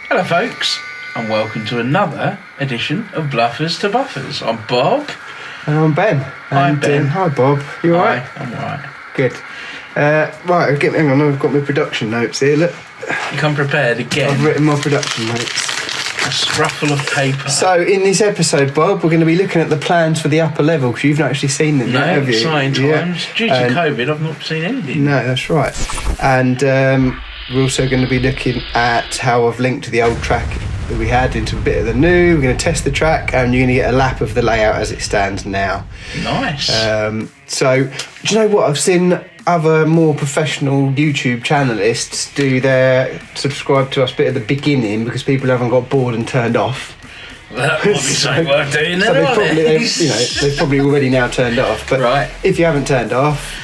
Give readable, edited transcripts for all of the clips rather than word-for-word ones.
Hello folks, and welcome to another edition of Bluffers to Buffers. I'm Bob. And I'm Ben. Hi Ben. Hi Bob, you alright? I'm alright. Good. Right, hang on, I've got my production notes here, look. You come prepared again. I've written my production notes. A scruffle of paper. So in this episode, Bob, we're going to be looking at the plans for the upper level, because you've not actually seen them yet, have you? Exciting times. Due to COVID, I've not seen anything. No, that's right. And we're also going to be looking at how I've linked to the old track that we had into a bit of the new. We're going to test the track, and you're going to get a lap of the layout as it stands now. Nice. So, do you know what? I've seen other more professional YouTube channelists do their subscribe to us bit at the beginning because people haven't got bored and turned off. Well, that might be something worth doing So then, they've probably already now turned off. But right. If you haven't turned off,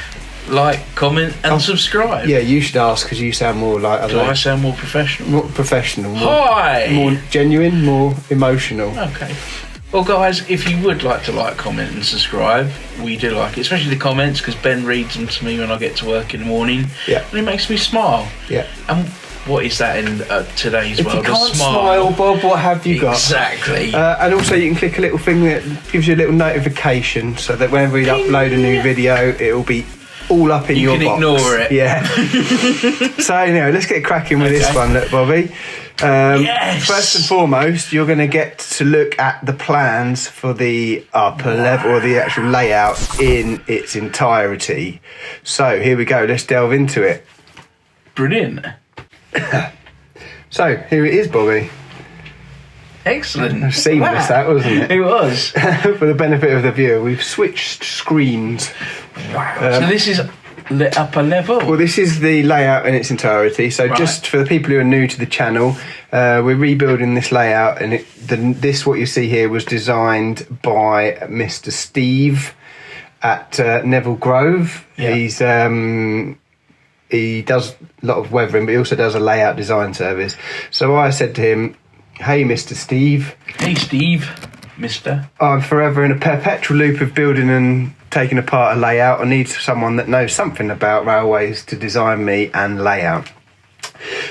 like, comment and subscribe. Yeah, you should ask because you sound more like... I sound more professional? More professional. Hi! More genuine, more emotional. Okay. Well, guys, if you would like to comment and subscribe, we do like it, especially the comments, because Ben reads them to me when I get to work in the morning. Yeah. And it makes me smile. Yeah. And what is that in today's world? If you can't smile, Bob, what have you got? Exactly. And also you can click a little thing that gives you a little notification so that whenever we upload a new video, it'll be all up in your box. You can ignore it. Yeah. So anyway, let's get cracking with this one, look, Bobby. Yes. First and foremost, you're going to get to look at the plans for the upper level, or the actual layout in its entirety. So here we go, let's delve into it. Brilliant. So here it is, Bobby. Excellent. Seamless, that, wasn't it? It was. For the benefit of the viewer, we've switched screens. Wow. So this is the upper level? Well, this is the layout in its entirety. So just for the people who are new to the channel, we're rebuilding this layout, and this, what you see here, was designed by Mr. Steve at Neville Grove. Yeah. He does a lot of weathering, but he also does a layout design service. So I said to him, "Hey, Mr. Steve." Hey, Steve. Mister. I'm forever in a perpetual loop of building and taking apart a layout. I need someone that knows something about railways to design me and layout.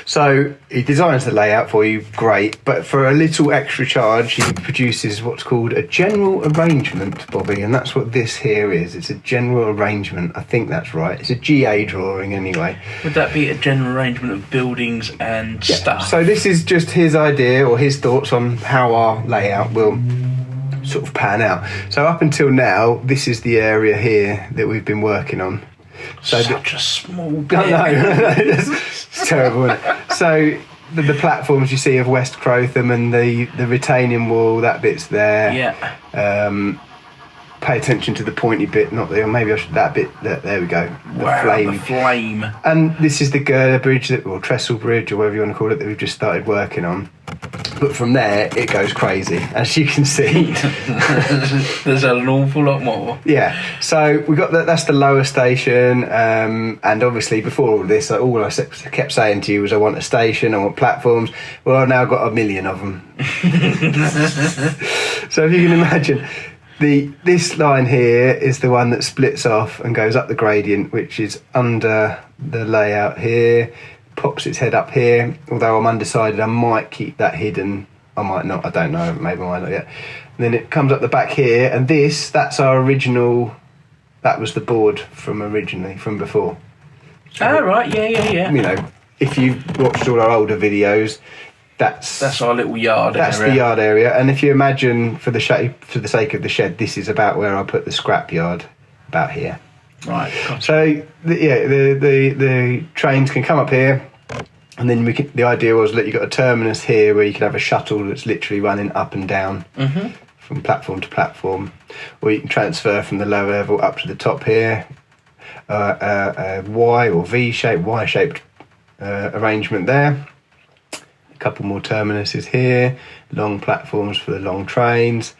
So he designs the layout for you, great, but for a little extra charge he produces what's called a general arrangement, Bobby, and that's what this here is. It's a general arrangement. I think that's right. It's a GA drawing anyway. Would that be a general arrangement of buildings and stuff? So this is just his idea or his thoughts on how our layout will sort of pan out. So up until now, this is the area here that we've been working on. So such a small bit. No, it's terrible, isn't it? So the platforms you see of West Crowtham and the retaining wall, that bit's there. Yeah. Pay attention to the pointy bit, not there. Maybe I should that bit. There we go. The flame. And this is the girder bridge, or trestle bridge, or whatever you want to call it, that we've just started working on. But from there, it goes crazy, as you can see. There's an awful lot more. Yeah. So we got that. That's the lower station, and obviously before all this, all I kept saying to you was, I want a station, I want platforms. Well, I've now got 1 million of them. So if you can imagine. This line here is the one that splits off and goes up the gradient, which is under the layout here, pops its head up here. Although I'm undecided, I might keep that hidden, I might not, I don't know, maybe I might not yet. And then it comes up the back here, and that's our original, that was the board from before. So, right, yeah. You know, if you've watched all our older videos, that's our little yard area. That's the yard area, and if you imagine, for the sake of the shed, this is about where I put the scrap yard, about here. Right. Gotcha. So the trains can come up here, and then the idea was that you got a terminus here where you could have a shuttle that's literally running up and down from platform to platform, or you can transfer from the lower level up to the top here. A Y or Y-shaped arrangement there. Couple more terminuses here, long platforms for the long trains,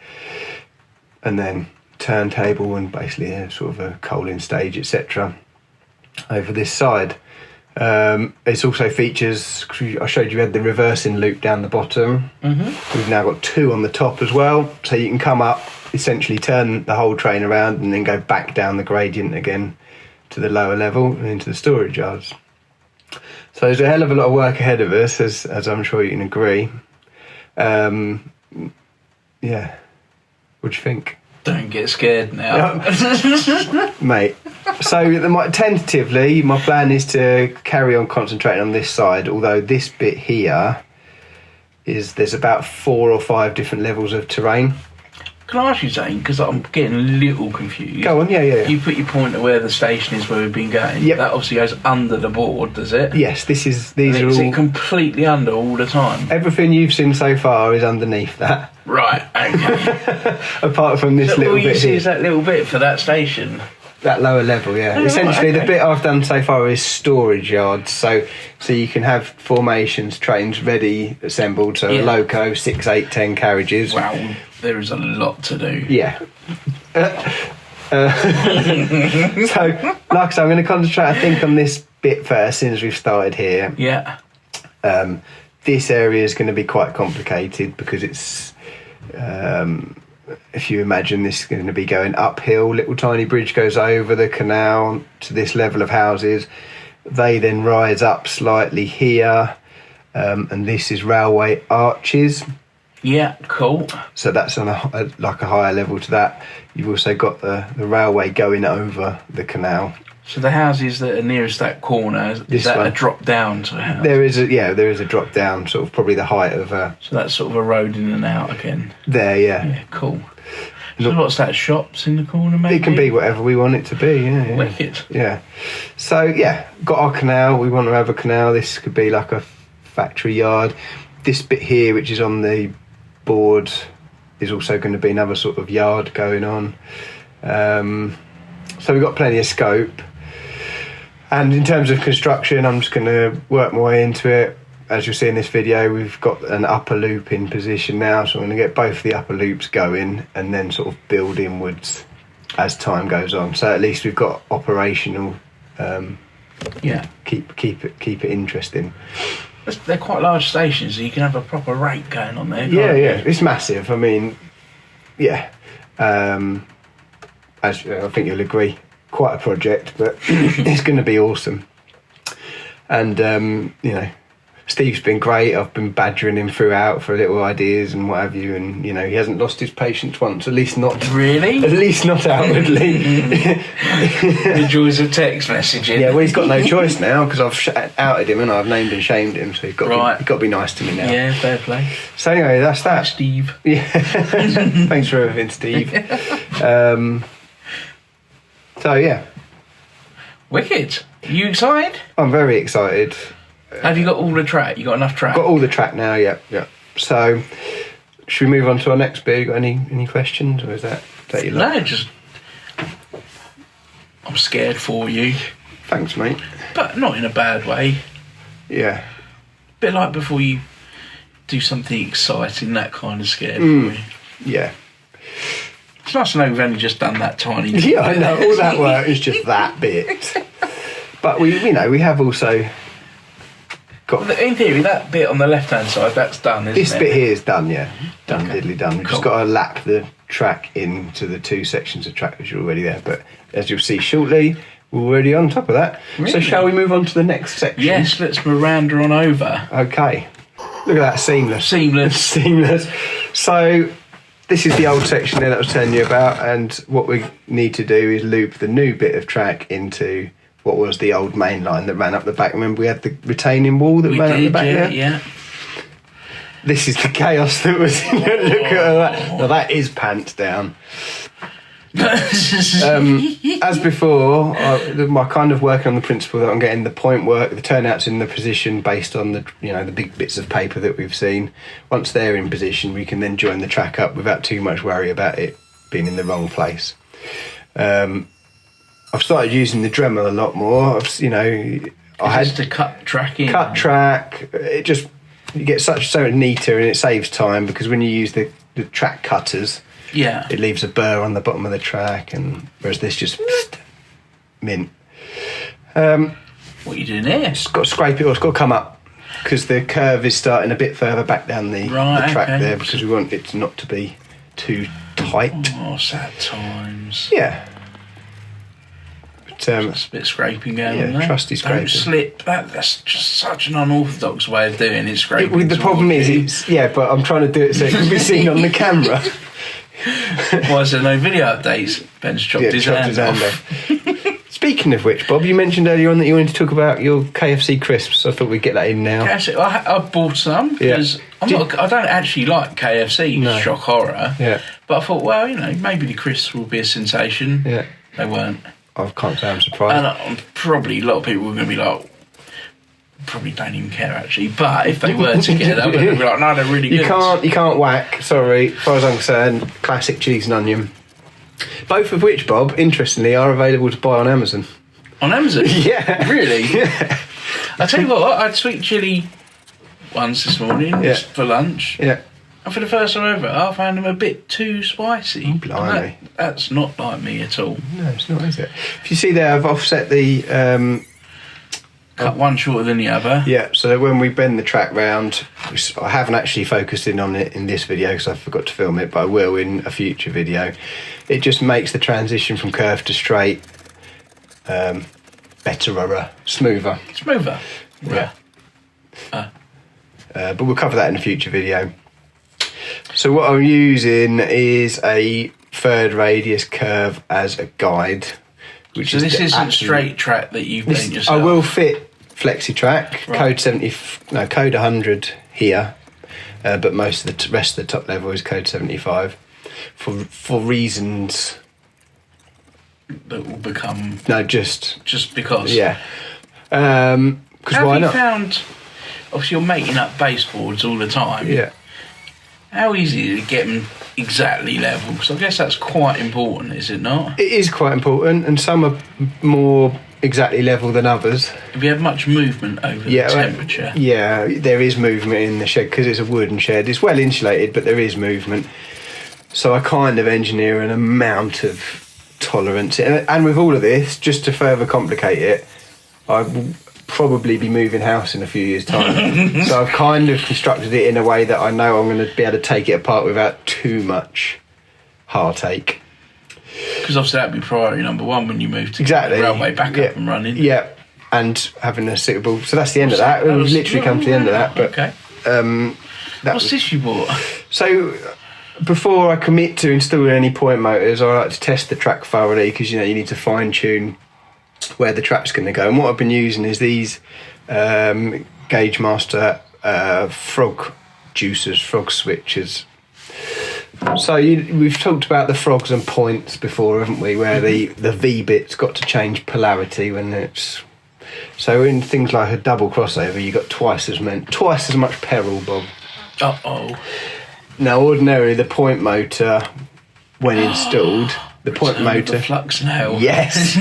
and then turntable and basically a sort of a coaling stage, etc. over this side. It also features, I showed you had the reversing loop down the bottom. We've now got 2 on the top as well, so you can come up, essentially turn the whole train around and then go back down the gradient again to the lower level and into the storage yards. So there's a hell of a lot of work ahead of us, as I'm sure you can agree. Yeah. What do you think? Don't get scared now. Mate. So tentatively, my plan is to carry on concentrating on this side, although this bit here there's about 4 or 5 different levels of terrain. Can I ask you something? Because I'm getting a little confused. Go on, yeah. You put your pointer where the station is, where we've been going. Yep. That obviously goes under the board, does it? Yes, is it completely under all the time? Everything you've seen so far is underneath that. Right, okay. Apart from this little bit here. Is that little bit for that station? That lower level, yeah. Oh, Essentially, right, okay. The bit I've done so far is storage yards. So you can have formations, trains ready, assembled. So a loco, 6, 8, 10 carriages. Wow, there is a lot to do. Yeah. So, like I say, I'm going to concentrate, I think, on this bit first, since we've started here. Yeah. This area is going to be quite complicated because it's... if you imagine this is going to be going uphill, little tiny bridge goes over the canal to this level of houses. They then rise up slightly here, and this is railway arches. Yeah, cool. So that's on a higher level to that. You've also got the railway going over the canal. So the houses that are nearest that corner, is that a drop down to a house? There is a drop down, sort of probably the height of So that's sort of a road in and out again. There, yeah. Yeah, cool. So what's that, shops in the corner maybe? It can be whatever we want it to be, yeah. Wicked. Yeah. So, yeah, got our canal. We want to have a canal. This could be like a factory yard. This bit here, which is on the board, is also going to be another sort of yard going on. So we've got plenty of scope. And in terms of construction, I'm just going to work my way into it. As you'll see in this video, we've got an upper loop in position now, so I'm going to get both the upper loops going and then sort of build inwards as time goes on. So at least we've got operational. Keep it interesting. They're quite large stations, so you can have a proper rate going on there. Yeah, it's massive. I mean, yeah. As I think you'll agree, quite a project, but it's going to be awesome. And Steve's been great. I've been badgering him throughout for little ideas and what have you, and he hasn't lost his patience once. At least not really. At least not outwardly. Enjoys a text messaging. Yeah, well, he's got no choice now because I've outed him and I've named and shamed him. So he's got to be nice to me now. Yeah, fair play. So anyway, that's that. Thanks, Steve. Yeah. Thanks for everything, Steve. So yeah. Wicked. Are you excited? I'm very excited. Have you got all the track? You got enough track? Got all the track now, yeah. So, should we move on to our next bit? You got any questions, or is that you like? No, just I'm scared for you. Thanks, mate. But not in a bad way. Yeah. Bit like before you do something exciting, that kind of scared for you. Yeah. It's nice to know we've only just done that tiny bit. Yeah, I know. All that work is just that bit. But we have also got. In theory, that bit on the left-hand side, that's done, isn't it? This bit here is done, yeah. Done, Okay. diddly done. We've just got to lap the track into the 2 sections of track which are already there. But as you'll see shortly, we're already on top of that. Really? So shall we move on to the next section? Yes, let's Miranda on over. Okay. Look at that, seamless. Seamless. So this is the old section there that I was telling you about, and what we need to do is loop the new bit of track into what was the old main line that ran up the back. Remember we had the retaining wall that ran up the back there? Yeah. This is the chaos that was look at that. Now that is pants down. As before, my kind of working on the principle that I'm getting the point work, the turnouts in the position based on the the big bits of paper that we've seen. Once they're in position, we can then join the track up without too much worry about it being in the wrong place. I've started using the Dremel a lot more. I had to cut track in. Cut track. It just you get so much neater, and it saves time because when you use the track cutters. Yeah. It leaves a burr on the bottom of the track, and whereas this just mint. What are you doing there? It's got to scrape it, or it's got to come up because the curve is starting a bit further back down the track there because we want it not to be too tight. Oh, sad times. Yeah. Just a bit of scraping going on there. Trusty scraping. Don't slip. That's just such an unorthodox way of doing it. Scraping. The problem is, but I'm trying to do it so it can be seen on the camera. Why is there no video updates? Ben's chopped his hand off. Speaking of which, Bob, you mentioned earlier on that you wanted to talk about your KFC crisps. I thought we'd get that in now. I bought some because I don't actually like KFC, shock horror. Yeah. But I thought, well, maybe the crisps will be a sensation. Yeah. They weren't. I can't say I'm surprised. And probably a lot of people were going to be like, probably don't even care actually. But if they were together, they'd be like, no, they're really good. You can't whack. Sorry, as far as I'm concerned, classic cheese and onion. Both of which, Bob, interestingly, are available to buy on Amazon. On Amazon? Yeah. Really? Yeah. I tell you what, I had sweet chilli ones this morning just for lunch. Yeah. And for the first time ever, I found them a bit too spicy. Oh, blimey. That's not like me at all. No, it's not, is it? If you see there, I've offset the... Cut one shorter than the other. Yeah, so when we bend the track round, I haven't actually focused in on it in this video because I forgot to film it, but I will in a future video. It just makes the transition from curved to straight better, smoother. Smoother? Yeah. But we'll cover that in a future video. So what I'm using is a third radius curve as a guide. So this isn't straight track that you've bent yourself? I will fit flexi track, right. Code 100 here, but most of the rest of the top level is code 75 for reasons that will become just because. Yeah. Because why not? Have you found, obviously you're making up baseboards all the time. Yeah. How easy is it to get them exactly level? Because I guess that's quite important, is it not? It is quite important, and some are more exactly level than others. Have you had much movement over the temperature? Yeah, there is movement in the shed because it's a wooden shed. It's well insulated, but there is movement. So I kind of engineer an amount of tolerance. And with all of this, just to further complicate it, I will probably be moving house in a few years' time. So I've kind of constructed it in a way that I know I'm going to be able to take it apart without too much heartache. Because obviously that'd be priority number one when you move to get the railway back up and running. Yeah, and having a suitable... So that's the end of that. We've literally come to the end of that. But, okay. What's this you bought? So before I commit to installing any point motors, I like to test the track thoroughly because, you need to fine-tune where the track's going to go. And what I've been using is these Gaugemaster Frog Juicers, frog switchers. So we've talked about the frogs and points before, haven't we? Where the V bit's got to change polarity when it's... So in things like a double crossover, you got twice as much peril, Bob. Uh-oh. Now, ordinarily, the point motor, when installed, the point motor... The flux now. Yes.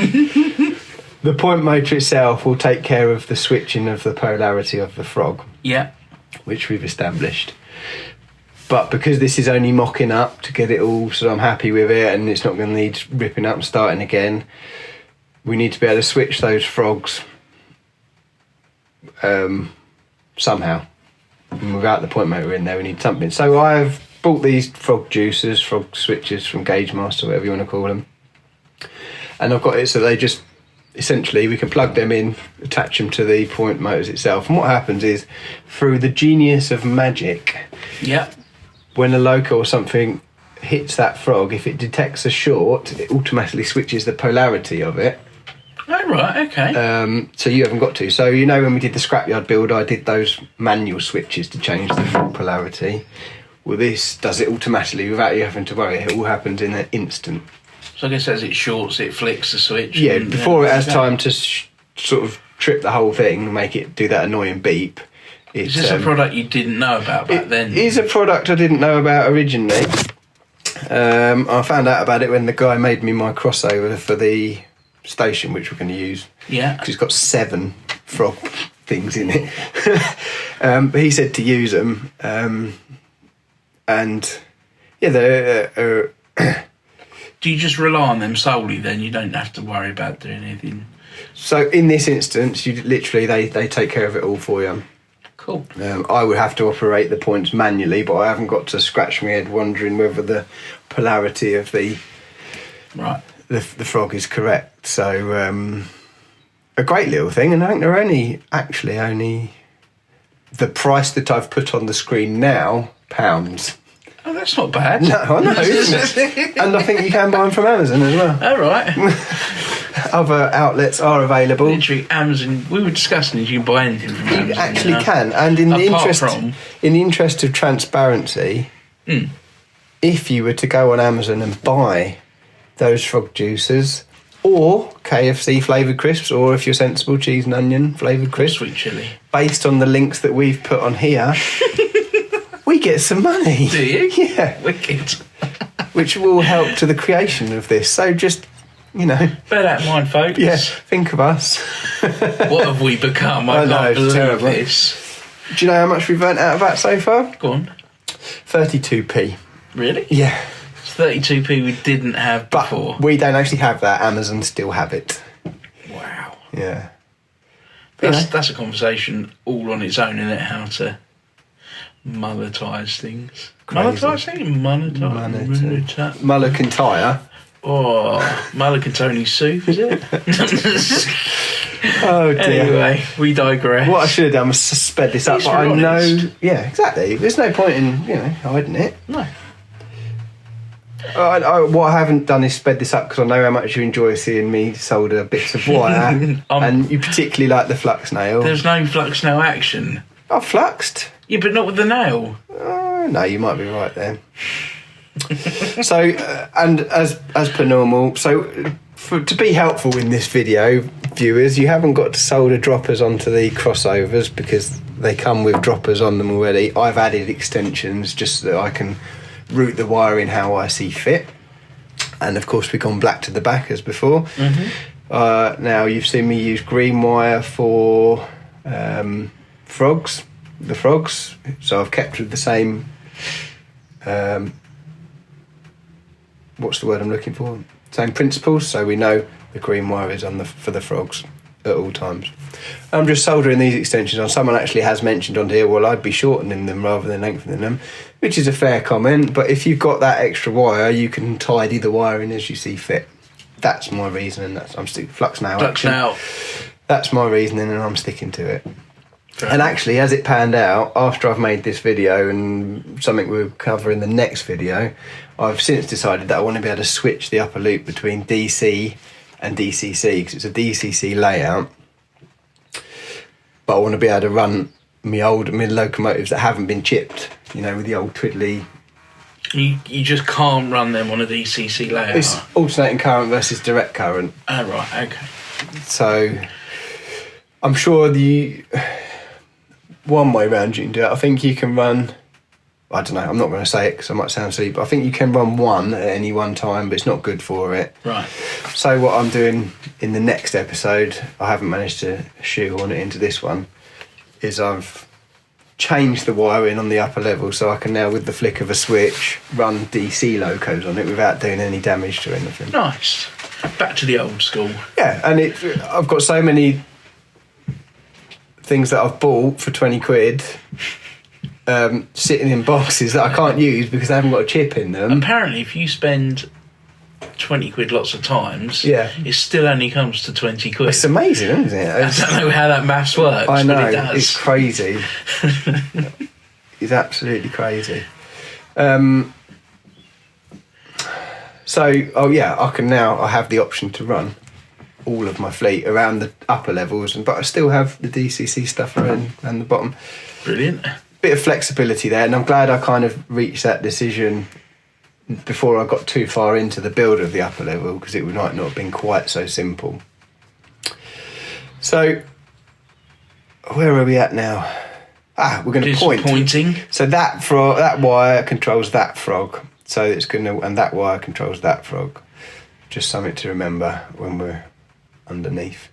The point motor itself will take care of the switching of the polarity of the frog. Yeah. Which we've established. But because this is only mocking up to get it all so I'm happy with it and it's not going to need ripping up and starting again, we need to be able to switch those frogs somehow. And without the point motor in there, we need something. So I've bought these frog juicers, frog switches from Gaugemaster, whatever you want to call them. And I've got it so they just... Essentially, we can plug them in, attach them to the point motors itself. And what happens is, through the genius of magic... Yeah. When a loco or something hits that frog, if it detects a short, it automatically switches the polarity of it. Oh, right, okay. So you haven't got to. So, when we did the scrapyard build, I did those manual switches to change the frog polarity. Well, this does it automatically without you having to worry. It all happens in an instant. So I guess as it shorts, it flicks the switch. Yeah, before it has time to sort of trip the whole thing, make it do that annoying beep. Is this a product you didn't know about back then? It is a product I didn't know about originally. I found out about it when the guy made me my crossover for the station, which we're going to use. Yeah. Because it's got 7 frog things in it. But he said to use them. And, yeah, they're... Do you just rely on them solely then? You don't have to worry about doing anything? So in this instance, you literally, they take care of it all for you. Cool. I would have to operate the points manually, but I haven't got to scratch my head wondering whether the polarity of the the frog is correct. So a great little thing, and I think they're only the price that I've put on the screen now, £. Oh, that's not bad. No, I know, isn't it? And I think you can buy them from Amazon as well. All right. Other outlets are available. Literally, Amazon. We were discussing if you can buy anything from Amazon. You actually can, and in the interest of transparency, if you were to go on Amazon and buy those frog juicers, or KFC flavoured crisps, or if you're sensible, cheese and onion flavoured crisps, sweet chilli, based on the links that we've put on here, we get some money. Do you? Yeah. Wicked. Which will help to the creation of this. So just, bear that in mind, folks. Yeah, think of us. What have we become? I can't believe terrible. This. Do you know how much we've earned out of that so far? Go on. 32p. Really? Yeah. It's 32p we didn't have before. But we don't actually have that. Amazon still have it. Wow. Yeah. That's a conversation all on its own, isn't it? How to monetise things. Monetise things? Monetise. Mulligan-tyre. Oh, Mulligan-Tony soup, is it? Oh dear. Anyway, we digress. What I should have done was sped this up, but I know... Yeah, exactly. There's no point in, hiding it. No. What I haven't done is sped this up because I know how much you enjoy seeing me solder bits of wire, and you particularly like the flux nail. There's no flux nail action. I've fluxed. Yeah, but not with the nail. No, you might be right there. So, and as per normal, to be helpful in this video, viewers, you haven't got to solder droppers onto the crossovers because they come with droppers on them already. I've added extensions just so that I can route the wire in how I see fit. And of course we've gone black to the back as before. Now you've seen me use green wire for the frogs. So I've kept with the same what's the word I'm looking for? Same principles, so we know the green wire is for the frogs at all times. I'm just soldering these extensions on. Someone actually has mentioned on here, well, I'd be shortening them rather than lengthening them, which is a fair comment, but if you've got that extra wire, you can tidy the wire in as you see fit. That's my reasoning. I'm sticking flux nail. Flux nail. That's my reasoning, and I'm sticking to it. And actually, as it panned out, after I've made this video and something we'll cover in the next video, I've since decided that I want to be able to switch the upper loop between DC and DCC because it's a DCC layout. But I want to be able to run my old locomotives that haven't been chipped, with the old twiddly. You just can't run them on a DCC layout. It's alternating current versus direct current. Oh, right, okay. So I'm sure the one way round you can do it. I think you can run, I don't know, I'm not going to say it because I might sound silly, but I think you can run one at any one time, but it's not good for it. Right. So what I'm doing in the next episode, I haven't managed to shoehorn it into this one, is I've changed the wiring on the upper level so I can now, with the flick of a switch, run DC locos on it without doing any damage to anything. Nice. Back to the old school. Yeah, and I've got so many things that I've bought for 20 quid sitting in boxes that I can't use because they haven't got a chip in them. Apparently, if you spend 20 quid lots of times, it still only comes to 20 quid. It's amazing, isn't it? I don't know how that maths works, I know, but it does. It's crazy. It's absolutely crazy. I have the option to run all of my fleet around the upper levels, but I still have the DCC stuff around and the bottom. Brilliant. Bit of flexibility there, and I'm glad I kind of reached that decision before I got too far into the build of the upper level because it might not have been quite so simple. So, where are we at now? We're going to point. Pointing. So that wire controls that frog. So it's going to, and that wire controls that frog. Just something to remember when we're underneath.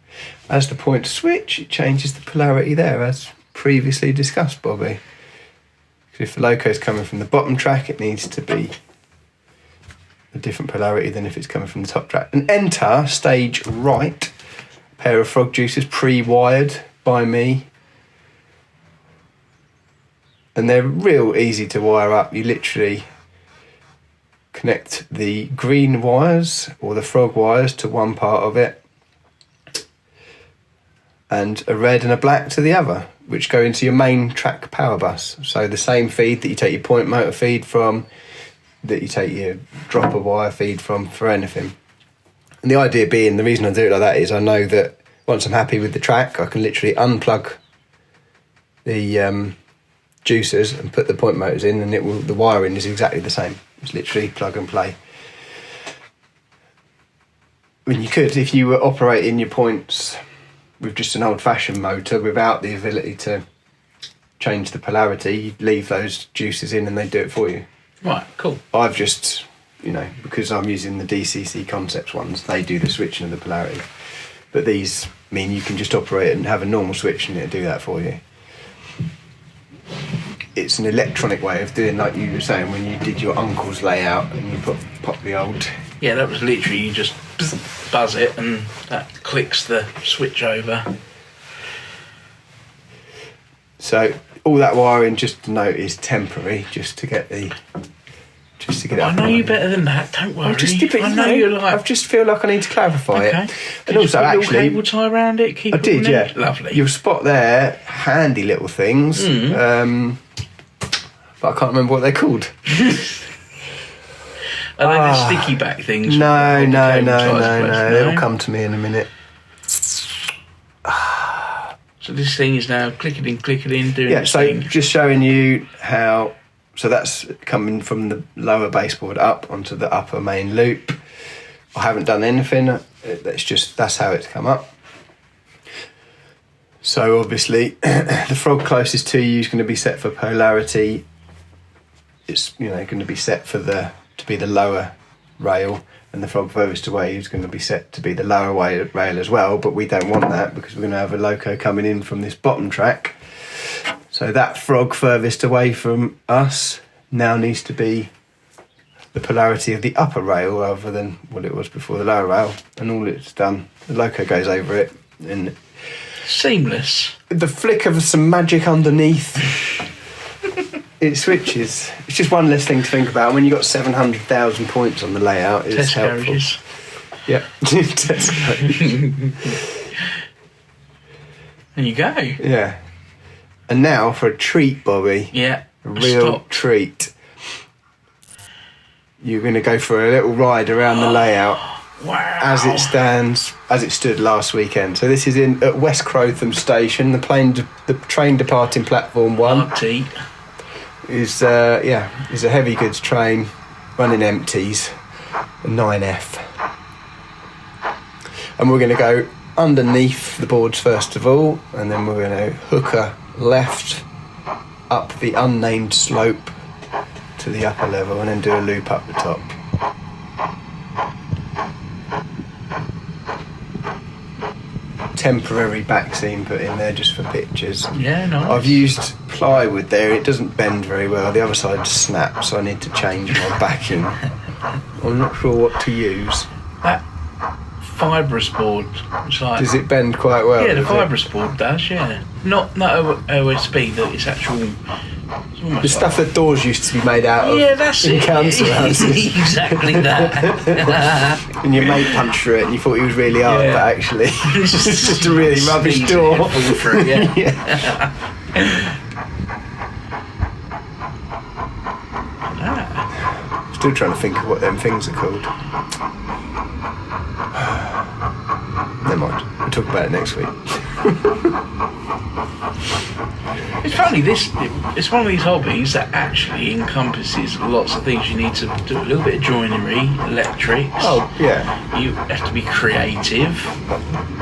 As the pointer switch, it changes the polarity there, as previously discussed, Bobby. If the loco is coming from the bottom track, it needs to be a different polarity than if it's coming from the top track. And enter stage right. Pair of frog juicers pre-wired by me. And they're real easy to wire up. You literally connect the green wires or the frog wires to one part of it, and a red and a black to the other, which go into your main track power bus. So the same feed that you take your point motor feed from, that you take your dropper wire feed from for anything. And the idea being, the reason I do it like that is I know that once I'm happy with the track, I can literally unplug the juicers and put the point motors in, and the wiring is exactly the same. It's literally plug and play. I mean, you could, if you were operating your points with just an old-fashioned motor without the ability to change the polarity, you'd leave those juicers in and they'd do it for you. Right, cool. I've just, because I'm using the DCC Concepts ones, they do the switching of the polarity. But these mean you can just operate and have a normal switch and it'll do that for you. It's an electronic way of doing, like you were saying, when you did your uncle's layout and you pop the old... Yeah, that was literally, you just buzz it and that clicks the switch over. So all that wiring, just to note, is temporary, just to get it. I know you better than that. Don't worry. I know you're like. I just feel like I need to clarify it. And Did also, you put actually, a cable tie around it. Keep I did. Yeah, lovely. You'll spot there handy little things, but I can't remember what they're called. Are they the sticky back things? No. It'll come to me in a minute. So this thing is now clicking in, doing Yeah, its so thing. just showing you how... So that's coming from the lower baseboard up onto the upper main loop. I haven't done anything. That's how it's come up. So obviously, the frog closest to you is going to be set for polarity. It's going to be set to be the lower rail, and the frog furthest away is going to be set to be the lower rail as well. But we don't want that because we're going to have a loco coming in from this bottom track. So that frog furthest away from us now needs to be the polarity of the upper rail rather than what it was before the lower rail. And all it's done, the loco goes over it, and seamless. The flick of some magic underneath, it switches. It's just one less thing to think about. When you've got 700,000 points on the layout, it's helpful. Garages. Yep. Test garage. There you go. Yeah. And now for a treat, Bobby. Yeah. A real treat. You're going to go for a little ride around the layout. Wow. As it stood last weekend. So this is at West Crowtham station, the train departing platform 1. RT. Is a heavy goods train running empties, a 9F. And we're going to go underneath the boards first of all, and then we're going to hook a left up the unnamed slope to the upper level and then do a loop up the top. Temporary back seam put in there just for pictures. Yeah, nice. I've used plywood there, it doesn't bend very well, the other side snaps, so I need to change my backing. I'm not sure what to use. That fibrous board, does it bend quite well? Yeah, the fibrous board does, yeah. Not OSB, that it's actual... The stuff that doors used to be made out of. Yeah, that's in it. council houses. Exactly that. And your mate punched through it and you thought he was really hard, but actually it's just a really rubbish door. Fall through, yeah. Still trying to think of what them things are called. Never mind. We'll talk about it next week. It's funny, it's one of these hobbies that actually encompasses lots of things. You need to do a little bit of joinery, electrics. Oh, yeah. You have to be creative.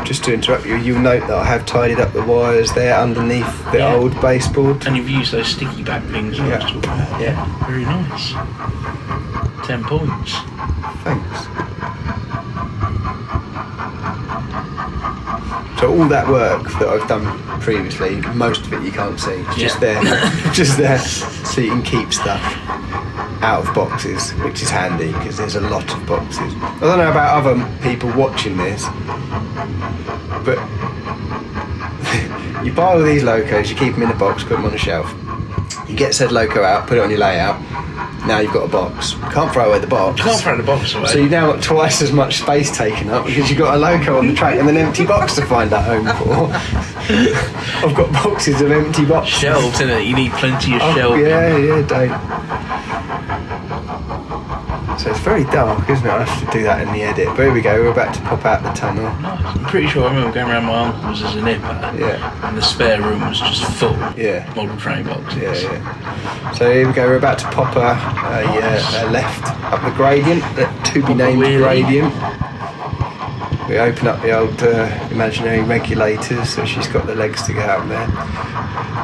Just to interrupt you, you'll note that I have tidied up the wires there underneath the old baseboard. And you've used those sticky back things I was talking about. Yeah, very nice. 10 points. Thanks. So all that work that I've done previously, most of it you can't see. It's just there, so you can keep stuff out of boxes, which is handy because there's a lot of boxes. I don't know about other people watching this, but you buy all these locos, you keep them in a box, put them on a shelf. You get said loco out, put it on your layout. Now you've got a box. You can't throw away the box. You can't throw the box away. So you've now got twice as much space taken up because you've got a loco on the track and an empty box to find a home for. I've got boxes of empty boxes. Shelves, innit? You need plenty of shelves. Yeah, don't. So it's very dark, isn't it? I have to do that in the edit. But here we go, we're about to pop out the tunnel. Nice. I'm pretty sure I remember going around my uncle's as a nipper. Yeah. And the spare room was just full. Yeah. Model train boxes. Yeah. So here we go, we're about to pop a left up the gradient, the to be named gradient. We open up the old imaginary regulators, so she's got the legs to go out there.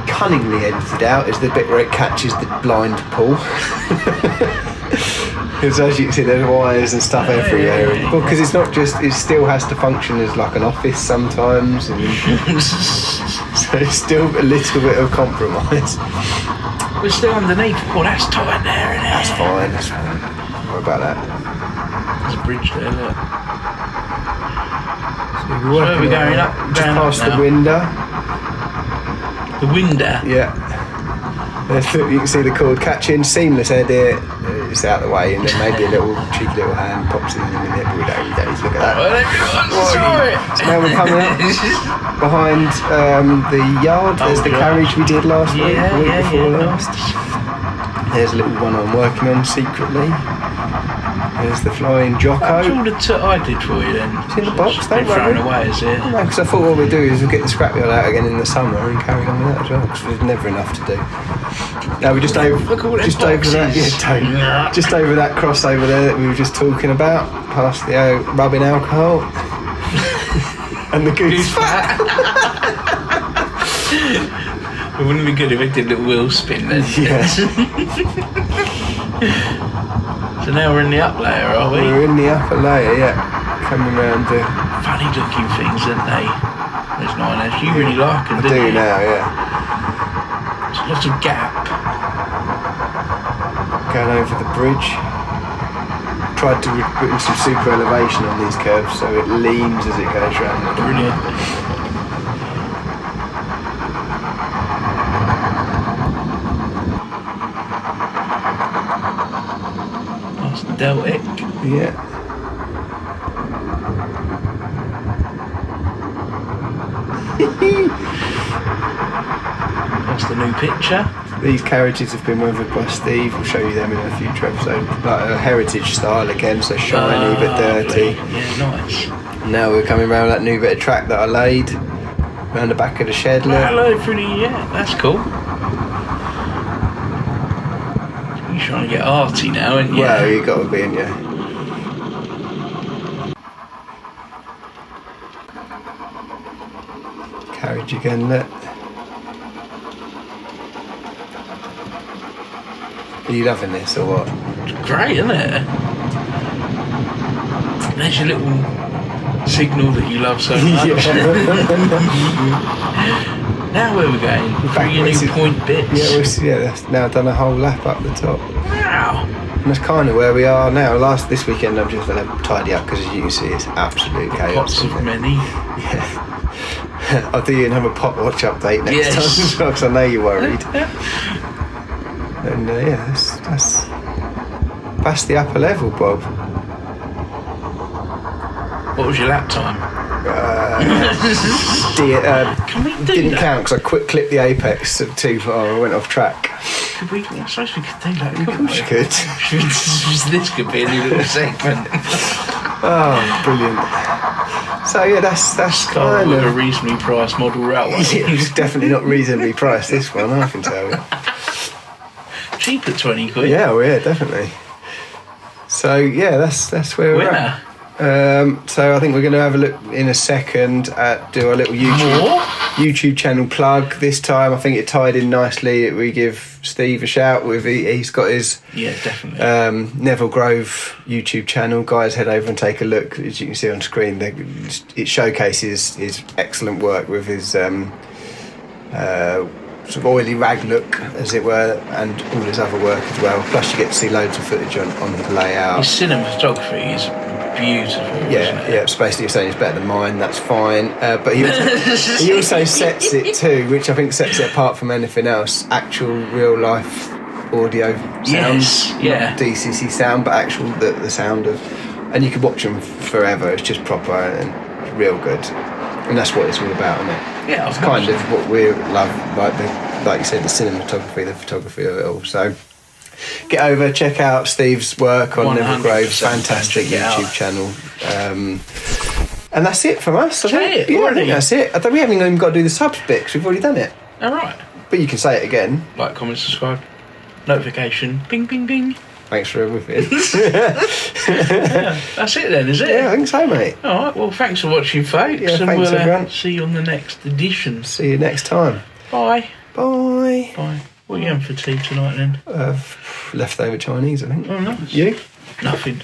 Cunningly edited out is the bit where it catches the blind pull. Because as you can see, there's wires and stuff everywhere. Well, because it's not just, it still has to function as like an office sometimes. And so it's still a little bit of compromise. We're still underneath. Oh, that's tight there, isn't it? That's fine. Don't worry about that. There's a bridge there, look. So we're going up, just past now. the window. The window? Yeah. You can see the cord catching, seamless edit. It's out of the way, and then maybe a little cheeky little hand pops in a minute, but we don't need that. Look at that. So now we're coming up behind the yard. There's the carriage we did last week, the week before last. There's a little one I'm working on secretly. There's the flying Jocko. That's all the I did for you then. It's in the box, don't worry. Thrown away, is it? No, because I thought what we'd do is we'll get the scrapyard out again in the summer and carry on with that as well, because there's never enough to do. Now we're just over that. Yeah, just over that crossover there that we were just talking about, past the rubbing alcohol and the goose fat. It wouldn't be good if it did a little wheel spin then. Yes. So now we're in the up layer, are we? We're in the upper layer, yeah. Coming around the... Funny looking things, aren't they? Those 9S. You really like them, I don't do you? now, yeah. There's lots of gap. Going over the bridge. Tried to put in some super elevation on these curves so it leans as it goes round the corner. Brilliant. Deltic. Yeah. That's the new picture. These carriages have been weathered by Steve. We'll show you them in a future episode. Like a heritage style again, so shiny but dirty. Yeah, nice. Now we're coming around that new bit of track that I laid around the back of the shed. Hello, pretty. Yeah, that's cool. You're trying to get arty now, aren't you? Well, you got to be, ain't you? Carriage again, look. Are you loving this or what? It's great, isn't it? There's your little signal that you love so much. Now where are we going? Through your new point bits? Yeah, that's now done a whole lap up the top. Wow. And that's kind of where we are now. This weekend I'm just going to tidy up because as you can see it's absolute chaos. Pots of many. Yeah. I'll do you and have a pot watch update next time as well because I know you're worried. And yeah, that's the upper level, Bob. What was your lap time? Can we do didn't that? count because I quick clipped the apex too far. I went off track. Could we? I suppose we could do that. Of course you could. This could be a new little segment. Oh, brilliant. So yeah, that's kind with of a reasonably priced model railway. It's definitely not reasonably priced. This one, I can tell you. Cheap at 20 quid. Yeah, well, yeah, definitely. So yeah, that's where we're at. So I think we're going to have a look in a second at do our little YouTube channel plug. This time I think it tied in nicely. We give Steve a shout with he's got his definitely Neville Grove YouTube channel. Guys, head over and take a look. As you can see on screen, it showcases his excellent work with his sort of oily rag look, as it were, and all his other work as well. Plus you get to see loads of footage on the layout. His cinema photography is beautiful. Isn't Yeah, it? yeah. So basically, you're saying it's better than mine. That's fine. But he also sets it to, which I think sets it apart from anything else. Actual real life audio sound. Yes, yeah. Not DCC sound, but actual the sound of. And you can watch them forever. It's just proper and real good. And that's what it's all about, isn't it? Yeah, it's kind of what we love, like you said, the cinematography, the photography of it all. So get over, check out Steve's work on Liverpool Grove, fantastic YouTube channel. And that's it from us. I think that's it. We haven't even got to do the subs bit because we've already done it. All right. But you can say it again. Like, comment, subscribe, notification, bing, bing, bing. Thanks for everything. That's it then, is it? Yeah, I think so, mate. All right, well, thanks for watching, folks. Yeah, and thanks, we'll everyone. see you on the next edition. See you next time. Bye. Bye. Bye. What are you having for tea tonight, then? Leftover Chinese, I think. Oh, nice. You? Nothing.